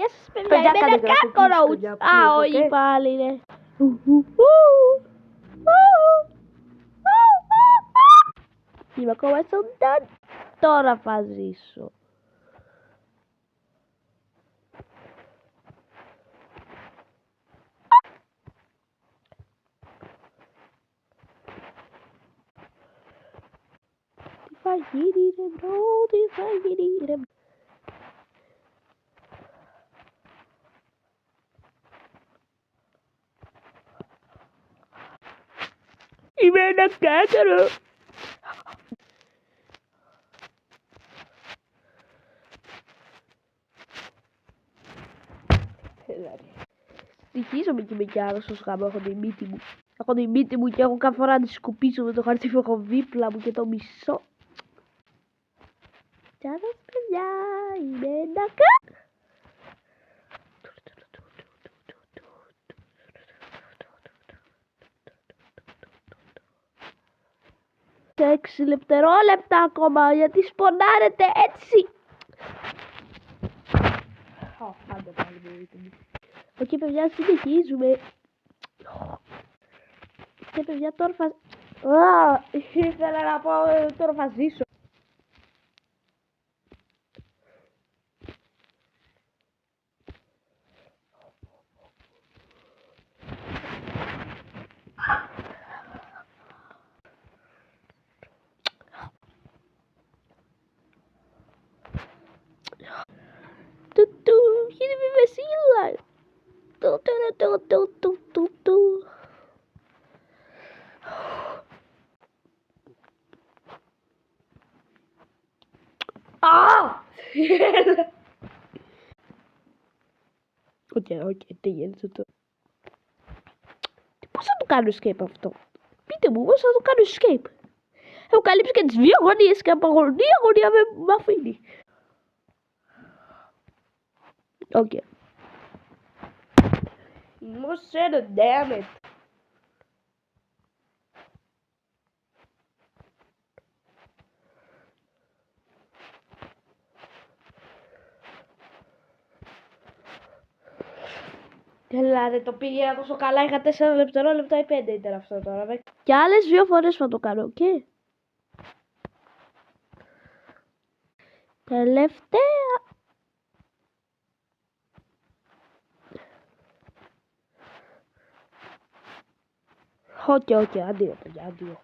Γεια σας παιδιά, είμαι ένα κάκορουτς. Α, όχι πάλι, ναι. Είμαι ακόμα ζωντανή. Τώρα θα ζήσω. Τι θα γίνει ρε μπρο, τι θα γίνει ρε. Είμαι ένα κάκορο. Στοιχίζομαι και με κι άρρωστος γάμο, έχω τη μύτη μου. Έχω τη μύτη μου και έχω κάθε φορά να τη σκουπίσω με το χαρτί που έχω δίπλα μου και το μισό. Γεια σας παιδιά, είμαι ένα κάκορο. 6 λεπτά ακόμα, γιατί σπονάρετε έτσι. Άντε πάλι με μύτη μου. Οκ παιδιά, συνεχίζουμε. Και παιδιά τώρα θα... ήθελα να πω τώρα θα ζήσω. Γίνει με βεσίλα. Οκ, τι γίνεται τώρα. Πώς θα το κάνω escape αυτό? Πείτε μου, πώς θα το κάνω escape? Έχω καλύψει και τις δύο γωνίες και από γωνία με αφήνει. Οκ. Μου σένε, damn it. Ελάτε, το πήγαινα τόσο καλά, είχα 4 δευτερόλεπτα ή 5 ήταν αυτό τώρα. Και άλλες 2 φορές θα το κάνω, οκ. Τελευταία. Οκ, αντίο παιδιά, αντίο.